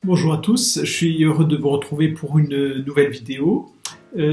Bonjour à tous, je suis heureux de vous retrouver pour une nouvelle vidéo.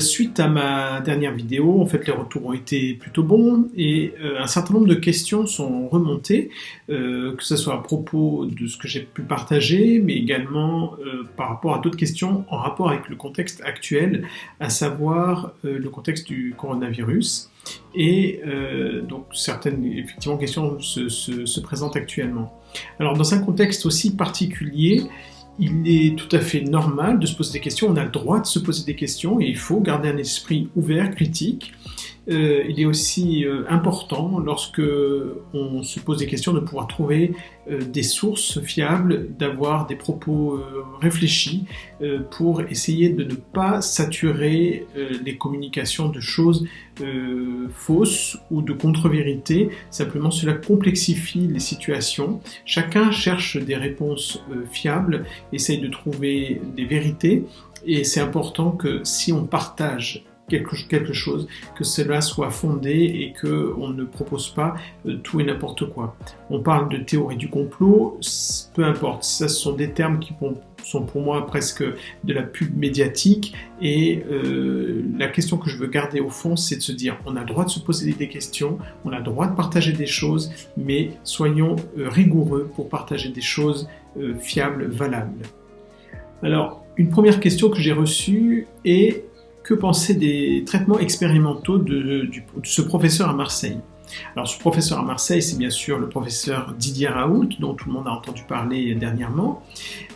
Suite à ma dernière vidéo, en fait les retours ont été plutôt bons et un certain nombre de questions sont remontées, que ce soit à propos de ce que j'ai pu partager, mais également par rapport à d'autres questions en rapport avec le contexte actuel, à savoir le contexte du coronavirus. Et donc certaines effectivement questions se présentent actuellement. Alors dans un contexte aussi particulier, il est tout à fait normal de se poser des questions, on a le droit de se poser des questions et il faut garder un esprit ouvert, critique. Il est aussi important, lorsque on se pose des questions, de pouvoir trouver des sources fiables, d'avoir des propos réfléchis pour essayer de ne pas saturer les communications de choses fausses ou de contre-vérités. Simplement, cela complexifie les situations. Chacun cherche des réponses fiables, essaye de trouver des vérités, et c'est important que si on partage quelque chose, que cela soit fondé et qu'on ne propose pas tout et n'importe quoi. On parle de théorie du complot, peu importe, ça ce sont des termes qui sont pour moi presque de la pub médiatique, et la question que je veux garder au fond, c'est de se dire on a le droit de se poser des questions, on a le droit de partager des choses, mais soyons rigoureux pour partager des choses fiables, valables. Alors, une première question que j'ai reçue est: que penser des traitements expérimentaux de ce professeur à Marseille? Alors ce professeur à Marseille, c'est bien sûr le professeur Didier Raoult, dont tout le monde a entendu parler dernièrement.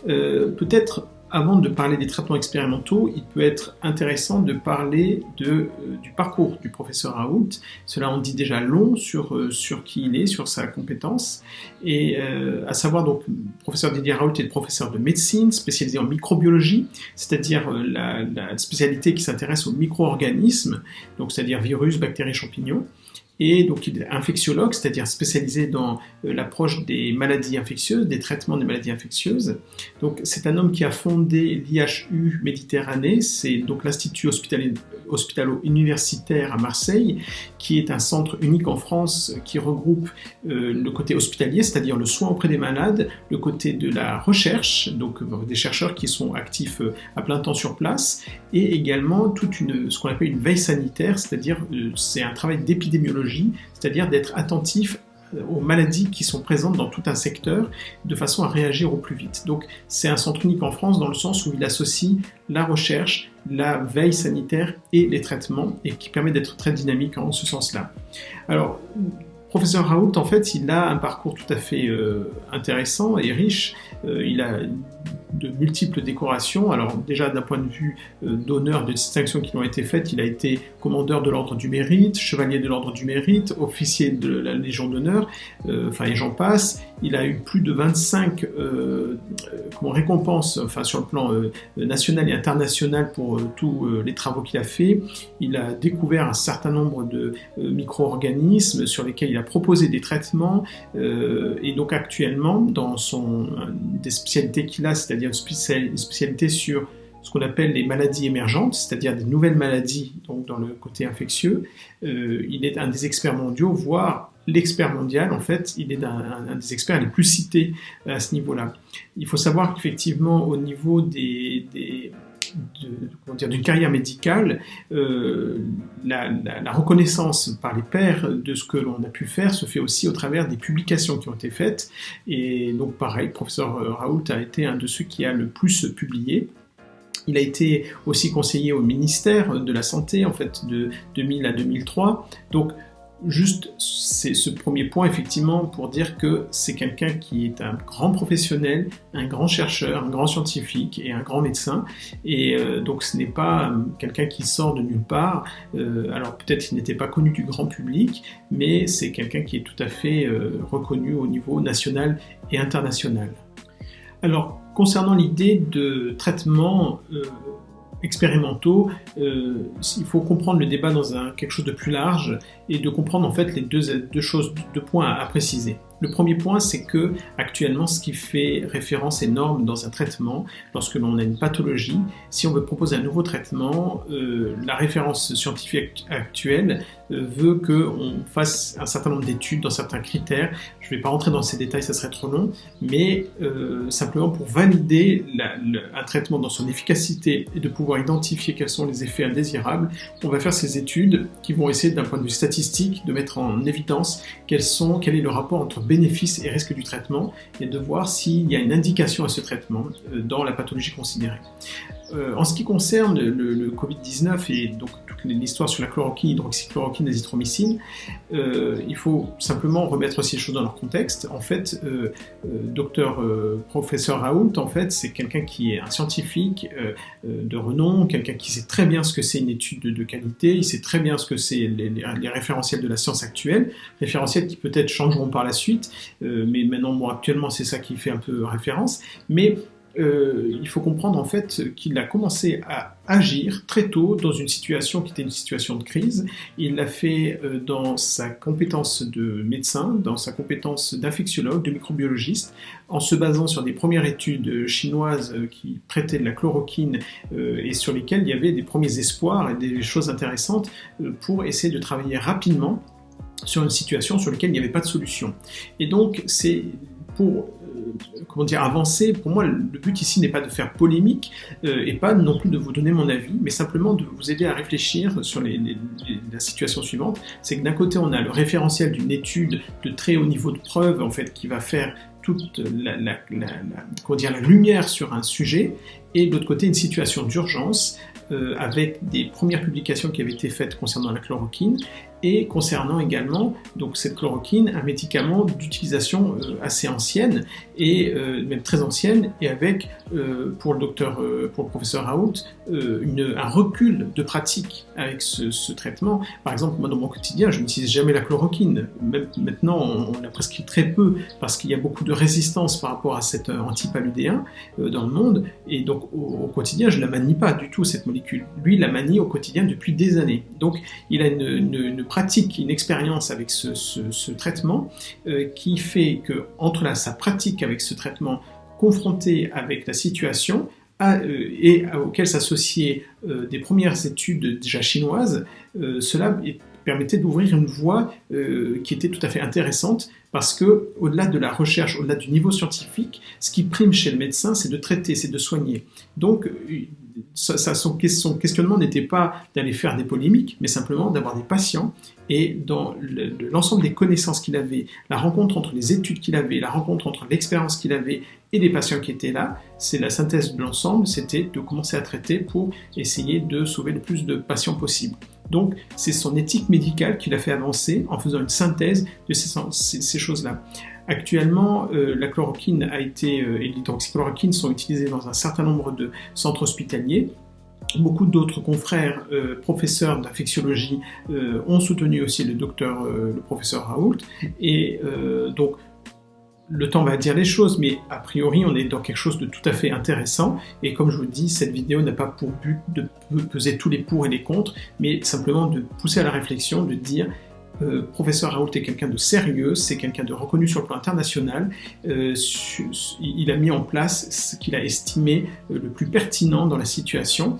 Peut-être, avant de parler des traitements expérimentaux, il peut être intéressant de parler du parcours du professeur Raoult. Cela en dit déjà long sur qui il est, sur sa compétence. Et à savoir, donc, le professeur Didier Raoult est professeur de médecine, spécialisé en microbiologie, c'est-à-dire la spécialité qui s'intéresse aux micro-organismes, donc c'est-à-dire virus, bactéries, champignons. Et donc il est infectiologue, c'est-à-dire spécialisé dans l'approche des maladies infectieuses, des traitements des maladies infectieuses. Donc c'est un homme qui a fondé l'IHU Méditerranée, c'est donc l'Institut hospitalo-universitaire à Marseille, qui est un centre unique en France qui regroupe le côté hospitalier, c'est-à-dire le soin auprès des malades, le côté de la recherche, donc des chercheurs qui sont actifs à plein temps sur place, et également ce qu'on appelle une veille sanitaire, c'est-à-dire c'est un travail d'épidémiologie, c'est-à-dire d'être attentif aux maladies qui sont présentes dans tout un secteur, de façon à réagir au plus vite. Donc c'est un centre unique en France dans le sens où il associe la recherche, la veille sanitaire et les traitements, et qui permet d'être très dynamique en ce sens-là. Alors, professeur Raoult, en fait, il a un parcours tout à fait intéressant et riche. Il a de multiples décorations. Alors déjà, d'un point de vue d'honneur, de distinction qui lui ont été faites, il a été commandeur de l'Ordre du Mérite, chevalier de l'Ordre du Mérite, officier de la Légion d'honneur, et j'en passe. Il a eu plus de 25 récompenses, sur le plan national et international pour tous les travaux qu'il a fait. Il a découvert un certain nombre de micro-organismes sur lesquels il a proposé des traitements, et donc actuellement, dans des spécialités qu'il a, c'est-à-dire une spécialité sur ce qu'on appelle les maladies émergentes, c'est-à-dire des nouvelles maladies, donc dans le côté infectieux. Il est un des experts mondiaux, voire l'expert mondial, en fait, il est un des experts les plus cités à ce niveau-là. Il faut savoir qu'effectivement, au niveau d'une carrière médicale, la reconnaissance par les pairs de ce que l'on a pu faire se fait aussi au travers des publications qui ont été faites. Et donc pareil, le professeur Raoult a été un de ceux qui a le plus publié. Il a été aussi conseiller au ministère de la Santé, en fait, de 2000 à 2003. Donc, juste, c'est ce premier point, effectivement, pour dire que c'est quelqu'un qui est un grand professionnel, un grand chercheur, un grand scientifique et un grand médecin. Et donc, ce n'est pas quelqu'un qui sort de nulle part. Alors, peut-être qu'il n'était pas connu du grand public, mais c'est quelqu'un qui est tout à fait reconnu au niveau national et international. Alors, concernant l'idée de traitements expérimentaux, il faut comprendre le débat dans quelque chose de plus large et de comprendre en fait les deux points à préciser. Le premier point, c'est que actuellement, ce qui fait référence et norme dans un traitement, lorsque l'on a une pathologie, si on veut proposer un nouveau traitement, la référence scientifique actuelle veut qu'on fasse un certain nombre d'études dans certains critères. Je ne vais pas rentrer dans ces détails, ça serait trop long, mais simplement pour valider un traitement dans son efficacité et de pouvoir identifier quels sont les effets indésirables, on va faire ces études qui vont essayer d'un point de vue statistique de mettre en évidence quel est le rapport entre bénéfices et risques du traitement et de voir s'il y a une indication à ce traitement dans la pathologie considérée. En ce qui concerne le Covid-19 et donc toute l'histoire sur la chloroquine, hydroxychloroquine, azithromycine, il faut simplement remettre aussi les choses dans leur contexte. En fait, professeur Raoult, en fait, c'est quelqu'un qui est un scientifique de renom, quelqu'un qui sait très bien ce que c'est une étude de qualité, il sait très bien ce que c'est les référentiels de la science actuelle, référentiels qui peut-être changeront par la suite, mais maintenant, bon, actuellement, c'est ça qui fait un peu référence, mais il faut comprendre en fait qu'il a commencé à agir très tôt dans une situation qui était une situation de crise. Il l'a fait dans sa compétence de médecin, dans sa compétence d'infectiologue, de microbiologiste, en se basant sur des premières études chinoises qui traitaient de la chloroquine et sur lesquelles il y avait des premiers espoirs et des choses intéressantes pour essayer de travailler rapidement sur une situation sur laquelle il n'y avait pas de solution. Et donc c'est pour avancer. Pour moi, le but ici n'est pas de faire polémique et pas non plus de vous donner mon avis, mais simplement de vous aider à réfléchir sur la situation suivante. C'est que d'un côté, on a le référentiel d'une étude de très haut niveau de preuve, en fait, qui va faire toute la lumière sur un sujet, et de l'autre côté, une situation d'urgence avec des premières publications qui avaient été faites concernant la chloroquine et concernant également donc cette chloroquine, un médicament d'utilisation assez ancienne et même très ancienne, et avec pour le professeur Raoult un recul de pratique avec ce traitement. Par exemple, moi dans mon quotidien, je n'utilise jamais la chloroquine. Même maintenant, on la prescrit très peu parce qu'il y a beaucoup de résistance par rapport à cet antipaludéen dans le monde, et donc au quotidien, je ne la manie pas du tout cette molécule. Lui, il la manie au quotidien depuis des années. Donc, il a une pratique, une expérience avec ce traitement qui fait que entre sa pratique avec ce traitement confronté avec la situation et auquel s'associaient des premières études déjà chinoises, cela permettait d'ouvrir une voie qui était tout à fait intéressante, parce que au-delà de la recherche, au-delà du niveau scientifique, ce qui prime chez le médecin, c'est de traiter, c'est de soigner. Donc, son questionnement n'était pas d'aller faire des polémiques, mais simplement d'avoir des patients, et dans l'ensemble des connaissances qu'il avait, la rencontre entre les études qu'il avait, la rencontre entre l'expérience qu'il avait et les patients qui étaient là, c'est la synthèse de l'ensemble, c'était de commencer à traiter pour essayer de sauver le plus de patients possible. Donc, c'est son éthique médicale qui l'a fait avancer en faisant une synthèse de ces choses-là. Actuellement, la chloroquine et l'hydroxychloroquine sont utilisées dans un certain nombre de centres hospitaliers. Beaucoup d'autres confrères, professeurs d'infectiologie, ont soutenu aussi le professeur Raoult. Et donc, le temps va dire les choses, mais a priori, on est dans quelque chose de tout à fait intéressant. Et comme je vous le dis, cette vidéo n'a pas pour but de peser tous les pour et les contre, mais simplement de pousser à la réflexion, de dire professeur Raoult est quelqu'un de sérieux, c'est quelqu'un de reconnu sur le plan international. Il a mis en place ce qu'il a estimé le plus pertinent dans la situation,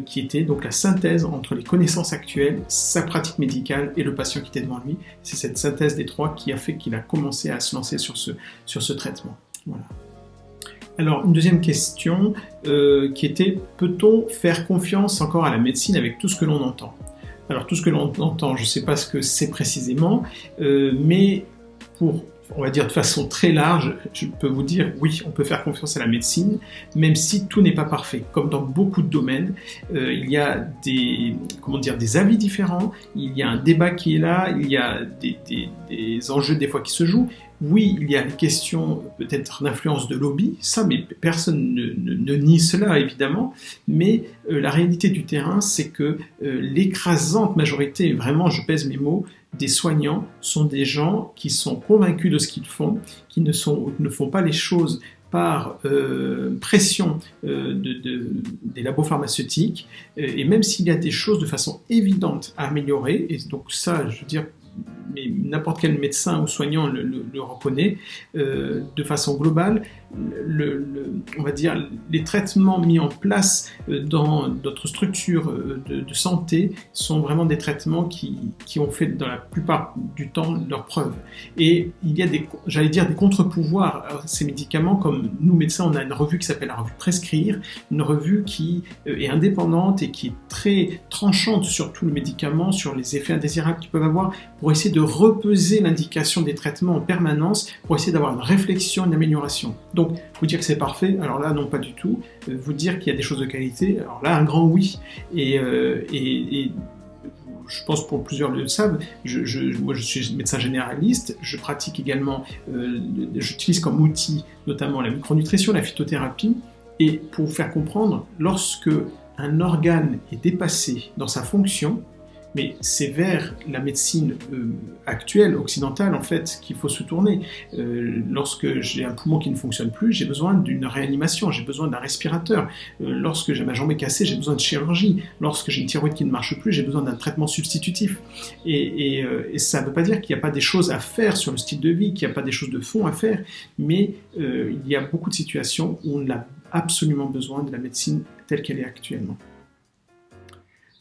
qui était donc la synthèse entre les connaissances actuelles, sa pratique médicale et le patient qui était devant lui. C'est cette synthèse des trois qui a fait qu'il a commencé à se lancer sur ce traitement. Voilà. Alors, une deuxième question qui était: peut-on faire confiance encore à la médecine avec tout ce que l'on entend ? Alors, tout ce que l'on entend, je ne sais pas ce que c'est précisément, mais on va dire de façon très large, je peux vous dire, oui, on peut faire confiance à la médecine, même si tout n'est pas parfait. Comme dans beaucoup de domaines, il y a des avis différents, il y a un débat qui est là, il y a des enjeux des fois qui se jouent. Oui, il y a des questions peut-être d'influence de lobby, ça, mais personne ne nie cela, évidemment, mais la réalité du terrain, c'est que l'écrasante majorité, vraiment, je pèse mes mots, des soignants sont des gens qui sont convaincus de ce qu'ils font, qui ne font pas les choses par pression des labos pharmaceutiques, et même s'il y a des choses de façon évidente à améliorer, et donc ça, je veux dire, mais n'importe quel médecin ou soignant le reconnaît, de façon globale, on va dire, les traitements mis en place dans notre structure de santé sont vraiment des traitements qui ont fait dans la plupart du temps leur preuve. Et il y a des contre-pouvoirs à ces médicaments, comme nous médecins, on a une revue qui s'appelle la revue Prescrire, une revue qui est indépendante et qui est très tranchante sur tous les médicaments, sur les effets indésirables qu'ils peuvent avoir, pour essayer de repeser l'indication des traitements en permanence, pour essayer d'avoir une réflexion, une amélioration. Donc, vous dire que c'est parfait, alors là, non, pas du tout. Vous dire qu'il y a des choses de qualité, alors là, un grand oui. Et je pense pour plusieurs le savent, moi je suis médecin généraliste, je pratique également, j'utilise comme outil notamment la micronutrition, la phytothérapie, et pour vous faire comprendre, lorsque un organe est dépassé dans sa fonction, mais c'est vers la médecine actuelle, occidentale en fait, qu'il faut se tourner. Lorsque j'ai un poumon qui ne fonctionne plus, j'ai besoin d'une réanimation, j'ai besoin d'un respirateur. Lorsque j'ai ma jambe cassée, j'ai besoin de chirurgie. Lorsque j'ai une thyroïde qui ne marche plus, j'ai besoin d'un traitement substitutif. Et ça ne veut pas dire qu'il n'y a pas des choses à faire sur le style de vie, qu'il n'y a pas des choses de fond à faire, mais il y a beaucoup de situations où on a absolument besoin de la médecine telle qu'elle est actuellement.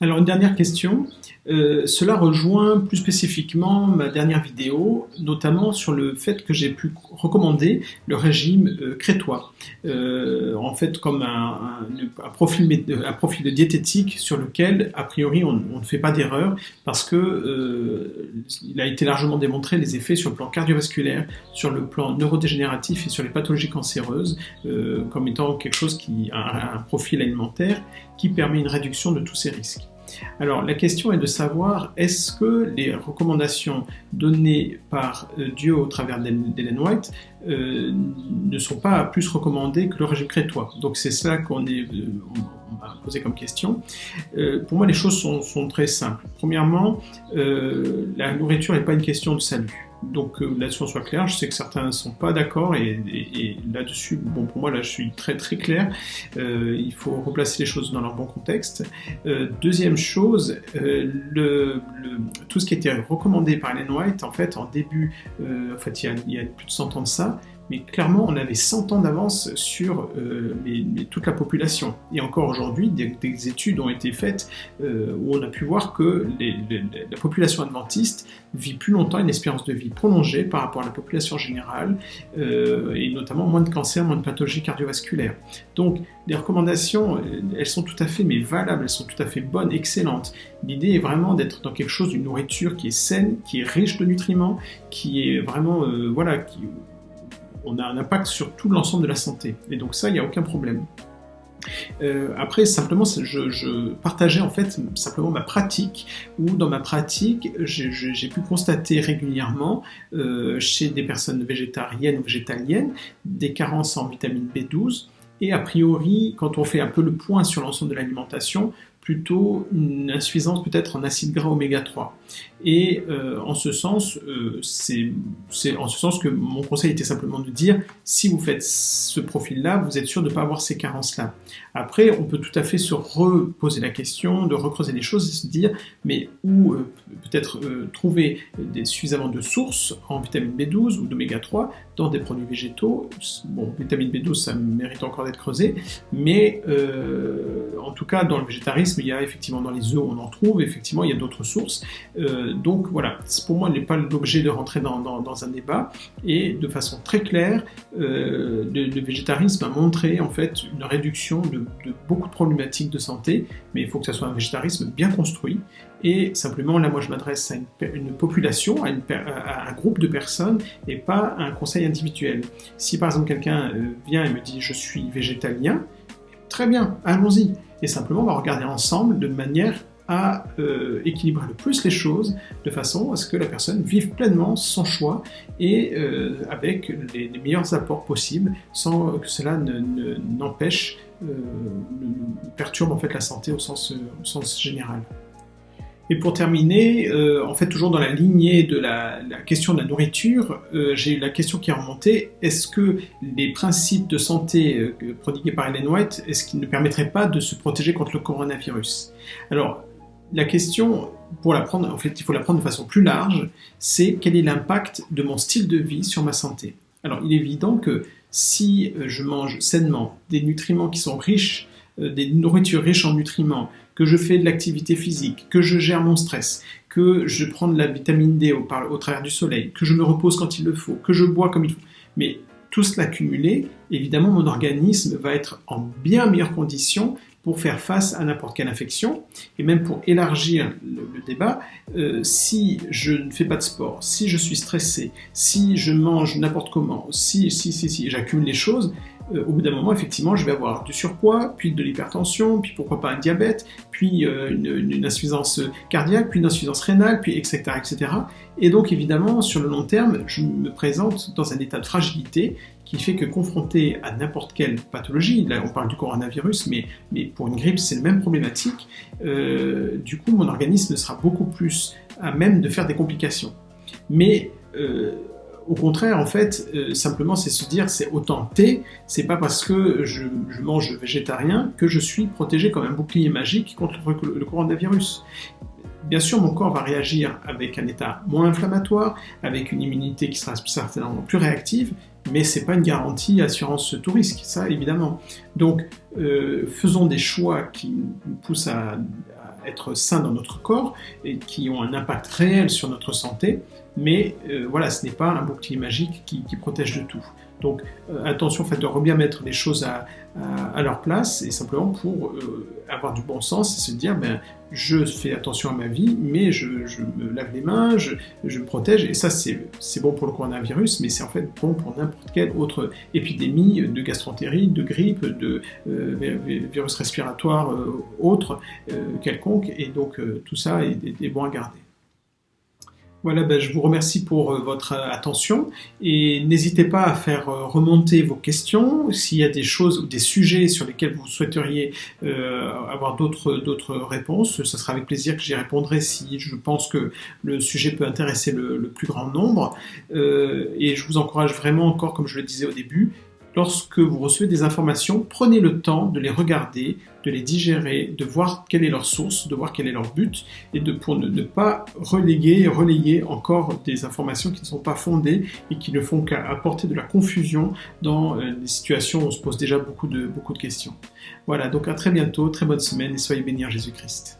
Alors une dernière question, cela rejoint plus spécifiquement ma dernière vidéo, notamment sur le fait que j'ai pu recommander le régime crétois, en fait comme un profil de diététique sur lequel a priori on ne fait pas d'erreur parce que il a été largement démontré les effets sur le plan cardiovasculaire, sur le plan neurodégénératif et sur les pathologies cancéreuses comme étant quelque chose un profil alimentaire qui permet une réduction de tous ces risques. Alors la question est de savoir est-ce que les recommandations données par Dieu au travers d'Ellen White ne sont pas plus recommandées que le régime crétois. Donc c'est cela qu'on m'a posé comme question. Pour moi les choses sont très simples. Premièrement, la nourriture n'est pas une question de salut. Donc là-dessus on soit clair, je sais que certains ne sont pas d'accord et là-dessus, bon pour moi là je suis très très clair, il faut replacer les choses dans leur bon contexte. Deuxième chose, tout ce qui était recommandé par Ellen White, en fait en début, il y a plus de 100 ans de ça, mais clairement on avait 100 ans d'avance sur toute la population. Et encore aujourd'hui, des études ont été faites où on a pu voir que la population adventiste vit plus longtemps, une espérance de vie prolongée par rapport à la population générale, et notamment moins de cancer, moins de pathologies cardiovasculaires. Donc les recommandations, elles sont tout à fait valables, elles sont tout à fait bonnes, excellentes. L'idée est vraiment d'être dans quelque chose d'une nourriture qui est saine, qui est riche de nutriments, qui est vraiment, on a un impact sur tout l'ensemble de la santé. Et donc ça, il n'y a aucun problème. Après, simplement, je partageais en fait simplement ma pratique, où dans ma pratique, j'ai pu constater régulièrement chez des personnes végétariennes ou végétaliennes des carences en vitamine B12, et a priori, quand on fait un peu le point sur l'ensemble de l'alimentation, plutôt une insuffisance peut-être en acide gras oméga 3. Et en ce sens, c'est en ce sens que mon conseil était simplement de dire, si vous faites ce profil-là, vous êtes sûr de ne pas avoir ces carences-là. Après, on peut tout à fait se reposer la question, de recreuser les choses et se dire, mais où peut-être trouver suffisamment de sources en vitamine B12 ou d'oméga 3 dans des produits végétaux. Bon, vitamine B12, ça mérite encore d'être creusé, mais en tout cas, dans le végétarisme, il y a effectivement dans les œufs, on en trouve, effectivement, il y a d'autres sources. Donc voilà, pour moi, il n'est pas l'objet de rentrer dans un débat, et de façon très claire, le végétarisme a montré en fait une réduction de beaucoup de problématiques de santé, mais il faut que ce soit un végétarisme bien construit, et simplement là moi je m'adresse à une population, à un groupe de personnes, et pas à un conseil individuel. Si par exemple quelqu'un vient et me dit je suis végétalien, très bien, allons-y, et simplement on va regarder ensemble de manière à équilibrer le plus les choses, de façon à ce que la personne vive pleinement son choix et avec les meilleurs apports possibles, sans que cela n'empêche, perturbe en fait la santé au sens général. Et pour terminer, en fait toujours dans la lignée de la question de la nourriture, j'ai eu la question qui est remontée, est-ce que les principes de santé prodigués par Ellen White, est-ce qu'ils ne permettraient pas de se protéger contre le coronavirus ? Alors, La question, pour la prendre, en fait, il faut la prendre de façon plus large, c'est quel est l'impact de mon style de vie sur ma santé. Alors, il est évident que si je mange sainement des nutriments qui sont riches, des nourritures riches en nutriments, que je fais de l'activité physique, que je gère mon stress, que je prends de la vitamine D au travers du soleil, que je me repose quand il le faut, que je bois comme il faut, mais tout cela cumulé, évidemment, mon organisme va être en bien meilleures conditions pour faire face à n'importe quelle infection, et même pour élargir le débat, si je ne fais pas de sport, si je suis stressé, si je mange n'importe comment, si j'accumule les choses, au bout d'un moment, effectivement, je vais avoir du surpoids, puis de l'hypertension, puis pourquoi pas un diabète, puis une insuffisance cardiaque, puis une insuffisance rénale, puis etc., etc. Et donc, évidemment, sur le long terme, je me présente dans un état de fragilité qui fait que confronté à n'importe quelle pathologie, là on parle du coronavirus, mais pour une grippe c'est la même problématique, du coup mon organisme sera beaucoup plus à même de faire des complications. Mais au contraire, en fait, simplement c'est se dire c'est autant T, c'est pas parce que je mange végétarien que je suis protégé comme un bouclier magique contre le coronavirus. Bien sûr, mon corps va réagir avec un état moins inflammatoire, avec une immunité qui sera certainement plus réactive, mais c'est pas une garantie assurance tout risque, ça évidemment. Donc, faisons des choix qui nous poussent à être sains dans notre corps et qui ont un impact réel sur notre santé, mais voilà, ce n'est pas un bouclier magique qui protège de tout. Donc attention, faites de bien mettre les choses à leur place, et simplement pour avoir du bon sens et se dire je fais attention à ma vie, mais je me lave les mains, je me protège, et ça c'est bon pour le coronavirus, mais c'est en fait bon pour n'importe quelle autre épidémie de gastroentérite, de grippe, de virus respiratoire autre, quelconque, et donc tout ça est bon à garder. Voilà, je vous remercie pour votre attention, et n'hésitez pas à faire remonter vos questions. S'il y a des choses ou des sujets sur lesquels vous souhaiteriez avoir d'autres réponses, ce sera avec plaisir que j'y répondrai si je pense que le sujet peut intéresser le plus grand nombre. Et je vous encourage vraiment encore, comme je le disais au début, lorsque vous recevez des informations, prenez le temps de les regarder, de les digérer, de voir quelle est leur source, de voir quel est leur but, et pour ne pas relayer encore des informations qui ne sont pas fondées et qui ne font qu'apporter de la confusion dans des situations où on se pose déjà beaucoup de questions. Voilà, donc à très bientôt, très bonne semaine, et soyez bénis en Jésus-Christ.